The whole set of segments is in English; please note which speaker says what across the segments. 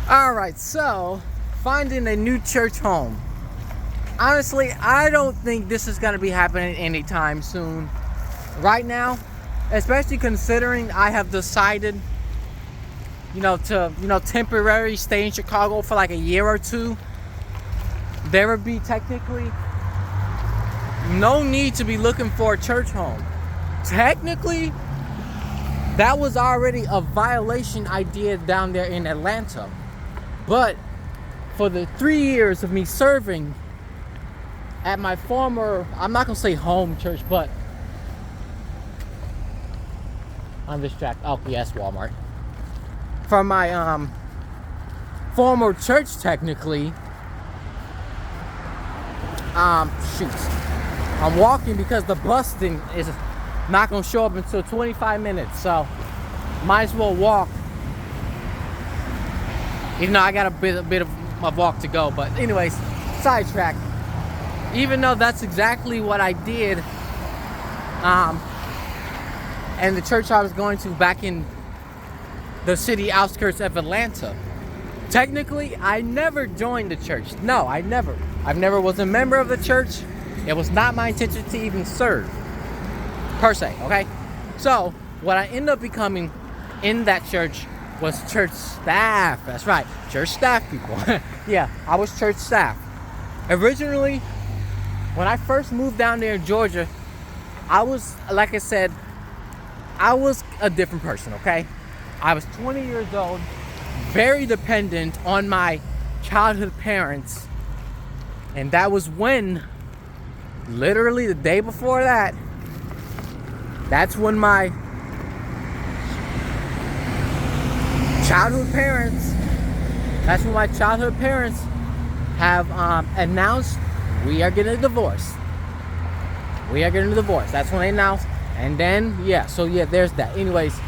Speaker 1: Alright, so finding a new church home. Honestly, I don't think this is going to be happening anytime soon. Right now, especially considering I have decided, to, temporarily stay in Chicago for like a year or two. There would be technically no need to be looking for a church home. Technically, that was already a violation I did down there in Atlanta. But for the 3 years of me serving at my former, I'm not going to say home church, but I'm distracted. Oh, yes, Walmart. From my former church, technically, I'm walking because the bus thing is not going to show up until 25 minutes. So, might as well walk. Even though I got a bit of a walk to go. But anyways, sidetrack. Even though that's exactly what I did, and the church I was going to back in the city outskirts of Atlanta, technically, I never joined the church. No, I never was a member of the church. It was not my intention to even serve, per se, okay? So, what I ended up becoming in that church was church staff. That's right, church staff people. Yeah, I was church staff. Originally, when I first moved down there in Georgia, I was, like I said, I was a different person, okay? I was 20 years old, very dependent on my childhood parents. And that was when, literally the day before that, that's when my childhood parents have announced we are getting a divorce. That's when they announced. And then, there's that. Anyways,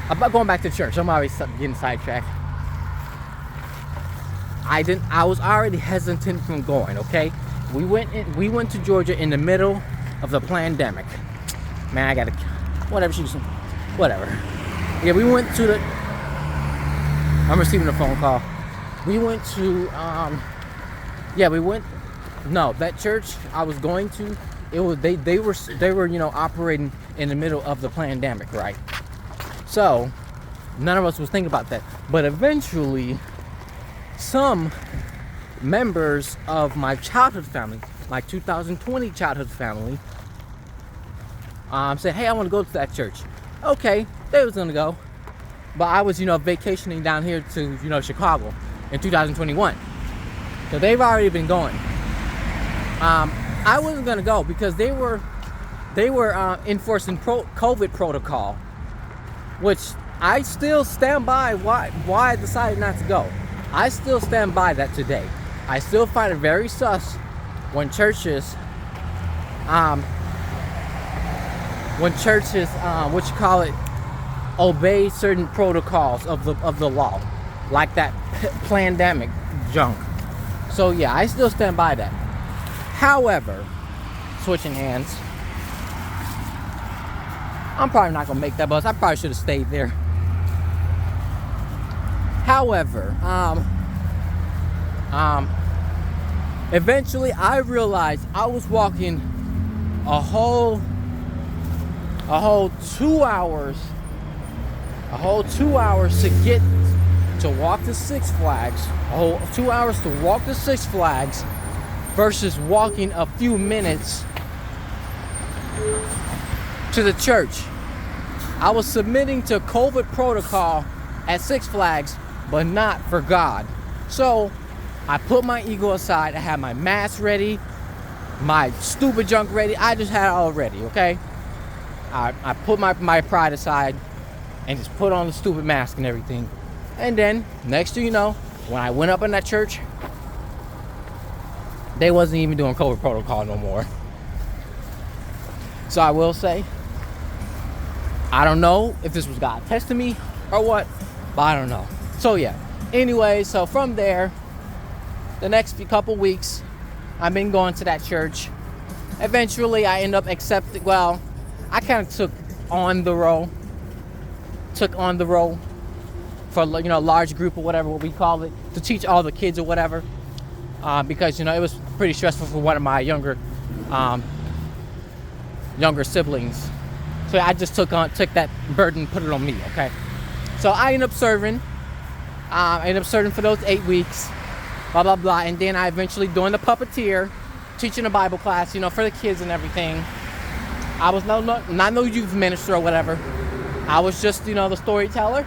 Speaker 1: about going back to church. I'm always getting sidetracked. I was already hesitant from going, okay? We went to Georgia in the middle of the pandemic. Man, I gotta, whatever. Yeah, we went to I'm receiving a phone call. We went to, that church I was going to, it was, they were, operating in the middle of the pandemic, right? So, none of us was thinking about that. But eventually, some members of my childhood family, my 2020 childhood family, said, hey, I want to go to that church. Okay, they was going to go. But I was, vacationing down here to, Chicago in 2021. So they've already been going. I wasn't going to go because they were enforcing COVID protocol, which I still stand by why I decided not to go. I still stand by that today. I still find it very sus when churches obey certain protocols of the law, like that pandemic junk. So yeah, I still stand by that. However, switching hands, I'm probably not gonna make that bus. I probably should have stayed there. However, eventually I realized I was walking a whole 2 hours to walk to Six Flags, a whole 2 hours to walk to Six Flags versus walking a few minutes to the church. I was submitting to COVID protocol at Six Flags, but not for God. So I put my ego aside. I had my mask ready, my stupid junk ready. I just had it all ready, okay? I put my pride aside and just put on the stupid mask and everything. And then, next thing you know, when I went up in that church, they wasn't even doing COVID protocol no more. So I will say, I don't know if this was God testing me or what, but I don't know. So yeah, anyway, so from there, the next couple weeks, I've been going to that church. Eventually, I end up accepting, I kind of took on the role for a large group or whatever, what we call it, to teach all the kids or whatever, because it was pretty stressful for one of my younger siblings. So I just took that burden and put it on me. Okay, so I ended up serving. For those 8 weeks, blah blah blah, and then I eventually doing the puppeteer, teaching a Bible class, for the kids and everything. I was not no youth minister or whatever. I was just the storyteller.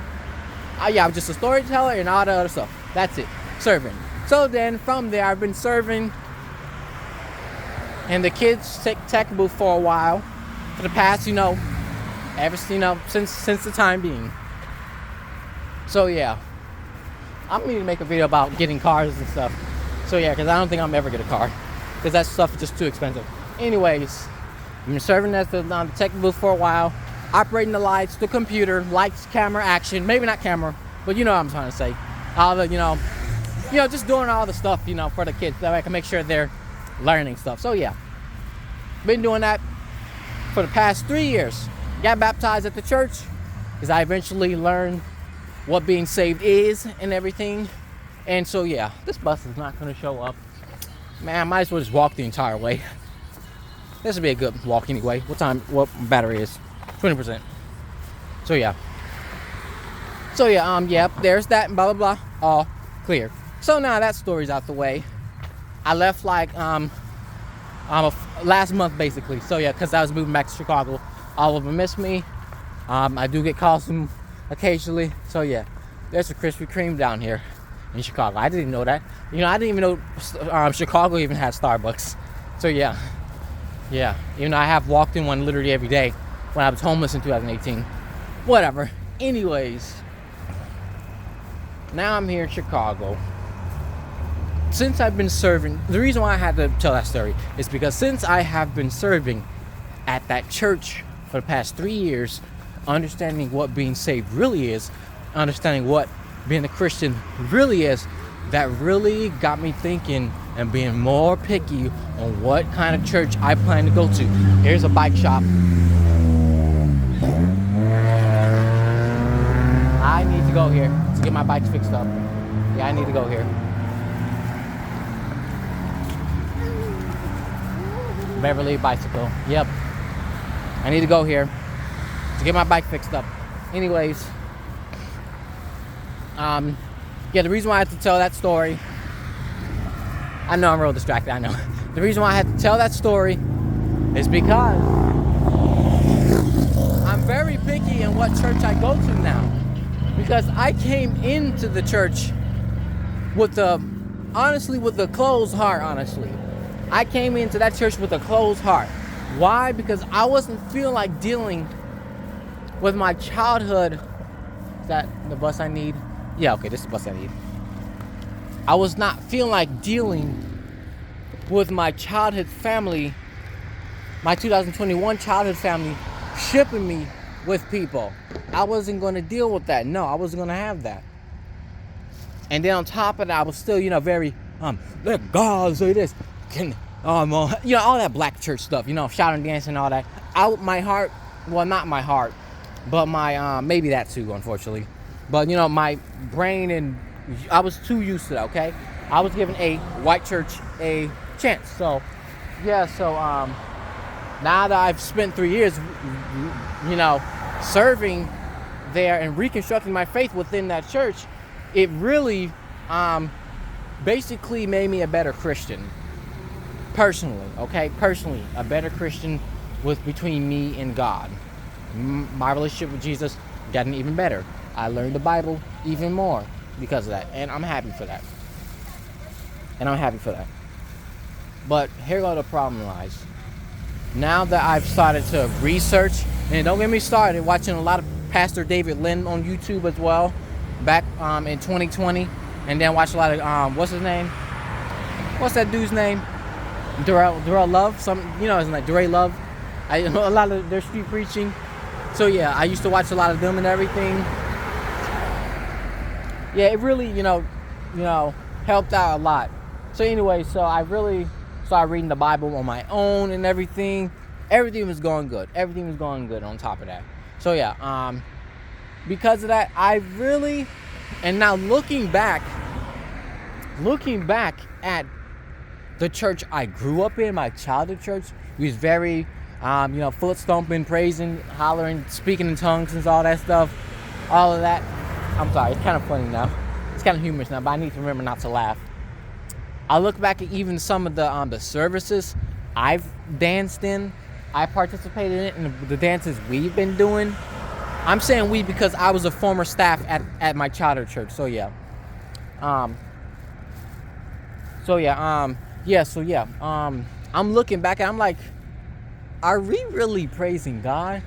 Speaker 1: I was just a storyteller and all the other stuff. That's it, serving. So then from there, I've been serving in the kids tech booth for a while, for the past since the time being. So yeah, I'm going to make a video about getting cars and stuff. So yeah, because I don't think I'm ever get a car, because that stuff is just too expensive. Anyways, I've been serving as the tech booth for a while, operating the lights, the computer, lights, camera, action. Maybe not camera, but you know what I'm trying to say. All the just doing all the stuff for the kids, so I can make sure they're learning stuff. So yeah, been doing that for the past 3 years. Got baptized at the church because I eventually learned what being saved is and everything. And so yeah, this bus is not going to show up. Man, I might as well just walk the entire way. This would be a good walk anyway. What battery is? 20%. So yeah, there's that, and blah blah blah, all clear. So now that story's out the way. I left last month basically. So yeah, because I was moving back to Chicago. All of them miss me. I do get calls from occasionally. So yeah, there's a Krispy Kreme down here in Chicago. I didn't know that. I didn't even know Chicago even had Starbucks. So yeah, even though I have walked in one literally every day when I was homeless in 2018. Whatever. Anyways, now I'm here in Chicago. Since I've been serving, the reason why I had to tell that story is because since I have been serving at that church for the past 3 years, understanding what being saved really is, understanding what being a Christian really is, that really got me thinking and being more picky on what kind of church I plan to go to. Here's a bike shop. I need to go here to get my bikes fixed up. Yeah, I need to go here. Beverly bicycle. Yep. I need to go here to get my bike fixed up. Anyways, the reason why I had to tell that story, I know I'm real distracted, I know. The reason why I had to tell that story is because I'm very picky in what church I go to now. Because I came into the church with a closed heart, honestly. I came into that church with a closed heart. Why? Because I wasn't feeling like dealing with my childhood. Is that the bus I need? Yeah, okay, this is the bus I need. I was not feeling like dealing with my childhood family, my 2021 childhood family, shipping me with people. I wasn't going to deal with that. No, I wasn't going to have that. And then on top of that, I was still, very, let God say this. All that black church stuff, shouting, dancing, all that. My heart, well, not my heart, but my, maybe that too, unfortunately. But, my brain, and I was too used to that, okay? I was giving a white church a chance. So, yeah, now that I've spent 3 years, serving there and reconstructing my faith within that church, it really basically made me a better Christian. Personally, okay? Personally, a better Christian between me and God. My relationship with Jesus gotten even better. I learned the Bible even more because of that. And I'm happy for that. But here where the problem lies. Now that I've started to research, and don't get me started watching a lot of Pastor David Lynn on YouTube as well, back in 2020, and then watch a lot of what's his name? What's that dude's name? Durrell Love, isn't like Durrell Love. A lot of their street preaching. So yeah, I used to watch a lot of them and everything. Yeah, it really, helped out a lot. So anyway, so I really started reading the Bible on my own and everything. Everything was going good. Everything was going good on top of that. So yeah, because of that, I really And now looking back at the church I grew up in, my childhood church, it was very, foot stomping, praising, hollering, speaking in tongues and all that stuff, all of that. I'm sorry, it's kind of funny now. It's kind of humorous now, but I need to remember not to laugh. I look back at even some of the services I've danced in, I participated in it, and the dances we've been doing. I'm saying we because I was a former staff at my childhood church. So yeah. I'm looking back and I'm like, are we really praising God?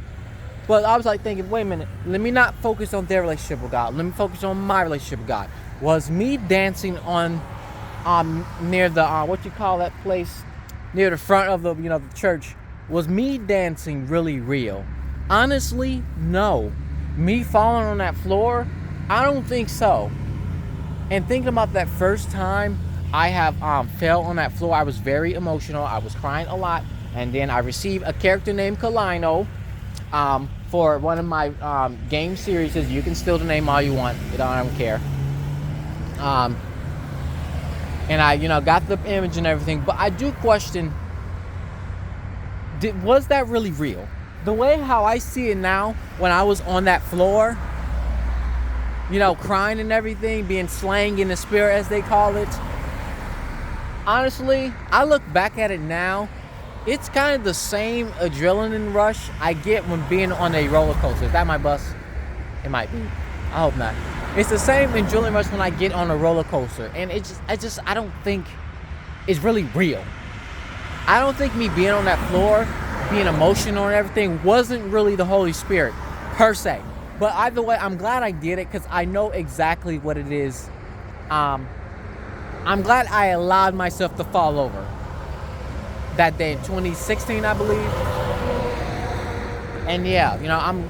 Speaker 1: But I was like thinking, wait a minute, let me not focus on their relationship with God. Let me focus on my relationship with God. Was me dancing on near the what you call that place? Near the front of the the church, was me dancing really real? Honestly, no. Me falling on that floor, I don't think so. And thinking about that first time I have fell on that floor, I was very emotional. I was crying a lot. And then I received a character named Kalino for one of my game series. You can steal the name all you want. I don't care. And I, got the image and everything. But I do question, was that really real? The way how I see it now, when I was on that floor, crying and everything, being slain in the spirit as they call it. Honestly, I look back at it now, it's kind of the same adrenaline rush I get when being on a roller coaster. Is that my bus? It might be. I hope not. It's the same adrenaline rush when I get on a roller coaster. And I don't think it's really real. I don't think me being on that floor, being emotional and everything, wasn't really the Holy Spirit per se. But either way, I'm glad I did it because I know exactly what it is. I'm glad I allowed myself to fall over that day in 2016, I believe. And yeah,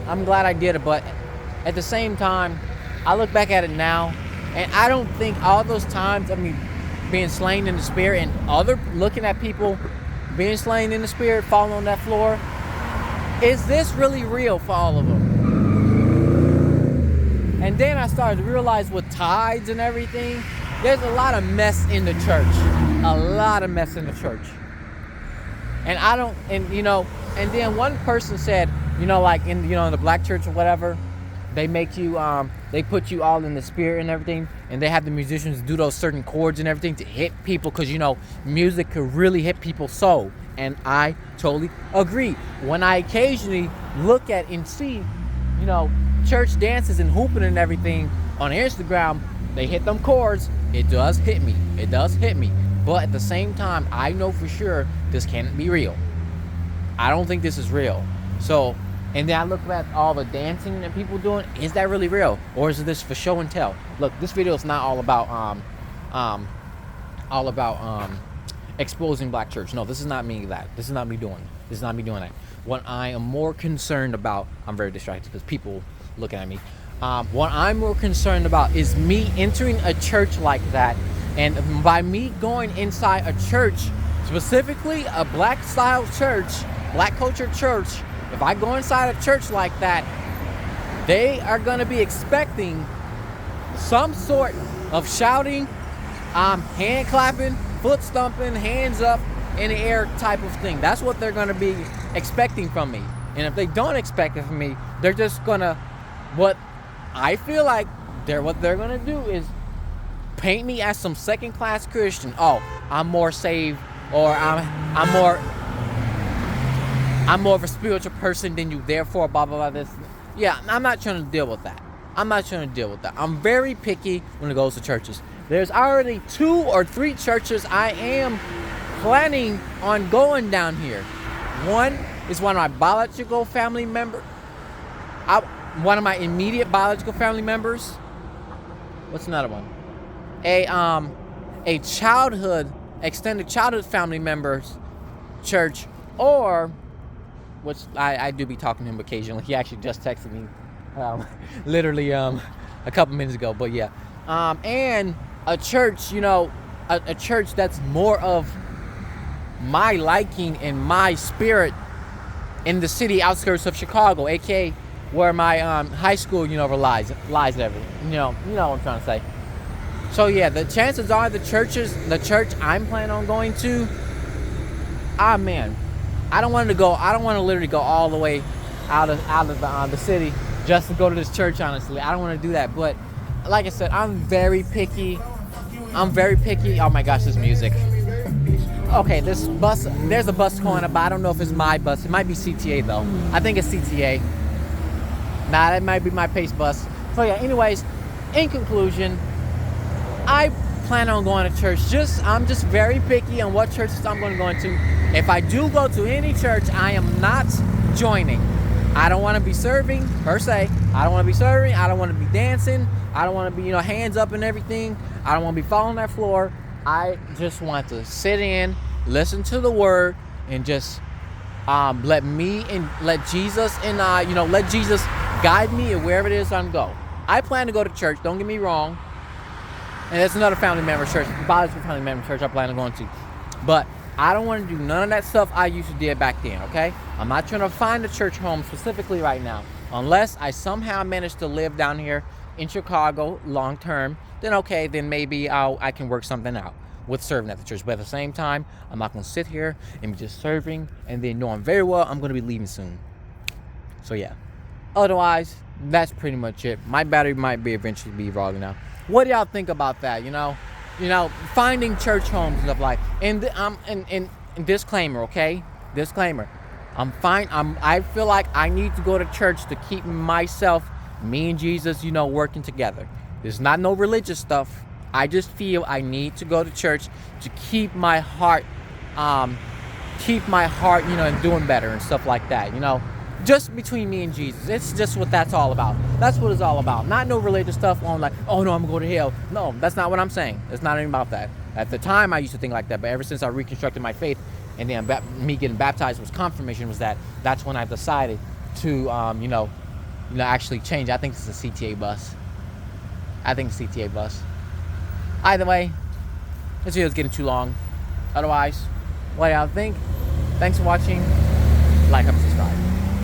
Speaker 1: I'm glad I did it. But at the same time, I look back at it now, and I don't think all those times of me being slain in the spirit and looking at people being slain in the spirit, falling on that floor, is this really real for all of them? And then I started to realize with tides and everything, there's a lot of mess in the church. A lot of mess in the church. And and then one person said, like in the black church or whatever, they make you, they put you all in the spirit and everything, and they have the musicians do those certain chords and everything to hit people, because music could really hit people's soul. And I totally agree. When I occasionally look at and see, church dances and hooping and everything on Instagram, they hit them chords. It does hit me. But at the same time, I know for sure this can't be real. I don't think this is real. So, and then I look at all the dancing that people doing. Is that really real, or is this for show and tell? Look, this video is not all about exposing black church. No, this is not me. This is not me doing that. What I am more concerned about, I'm very distracted because people looking at me. What I'm more concerned about is me entering a church like that, and by me going inside a church, specifically a black style church, black culture church. If I go inside a church like that, they are going to be expecting some sort of shouting, hand clapping, foot stomping, hands up in the air type of thing. That's what they're going to be expecting from me. And if they don't expect it from me, they're just going to, what I feel like what they're going to do is paint me as some second class Christian. Oh, I'm more saved, or I'm more of a spiritual person than you, therefore blah blah blah this. Yeah, I'm not trying to deal with that. I'm very picky when it goes to churches. There's already 2 or 3 churches I am planning on going down here. One is one of my biological family members. One of my immediate biological family members. What's another one? A childhood, extended childhood family members church, or which I do be talking to him occasionally. He actually just texted me literally a couple minutes ago. But yeah, and a church, a church that's more of my liking and my spirit in the city outskirts of Chicago, aka where my high school, lies every, you know what I'm trying to say. So yeah, the chances are the church I'm planning on going to, man, I don't want to literally go all the way out of the city just to go to this church. Honestly, I don't want to do that. But like I said, I'm very picky. Oh my gosh, this music. Okay, there's a bus going up, but I don't know if it's my bus. It might be CTA though. I think it's CTA. Nah, that might be my pace bus. So yeah, anyways, in conclusion, I plan on going to church. I'm just very picky on what churches I'm going to go into. If I do go to any church, I am not joining. I don't want to be serving per se. I don't want to be serving. I don't want to be dancing. I don't want to be, hands up and everything. I don't want to be falling on that floor. I just want to sit in, listen to the word, and just let Jesus guide me wherever it is I'm go. I plan to go to church. Don't get me wrong. And there's another family member church, Bob's family member church I plan on going to. But I don't want to do none of that stuff I used to do back then, okay? I'm not trying to find a church home specifically right now. Unless I somehow manage to live down here in Chicago long term, then okay, then maybe I can work something out with serving at the church. But at the same time, I'm not going to sit here and be just serving and then knowing very well I'm going to be leaving soon. So yeah. Otherwise, that's pretty much it. My battery might be eventually be rolling now. What do y'all think about that? Finding church homes and stuff like. And disclaimer, okay? Disclaimer. I'm fine. I feel like I need to go to church to keep myself, me and Jesus, working together. There's not no religious stuff. I just feel I need to go to church to keep my heart, and doing better and stuff like that. Just between me and Jesus. It's just what that's all about. That's what it's all about. Not no religious stuff on like, oh no, I'm going to hell. No, that's not what I'm saying. It's not even about that. At the time, I used to think like that, but ever since I reconstructed my faith, and then me getting baptized was confirmation. That's when I decided to, actually change. I think it's a CTA bus. Either way, this video is getting too long. Otherwise, what do y'all think? Thanks for watching. Like, and subscribe.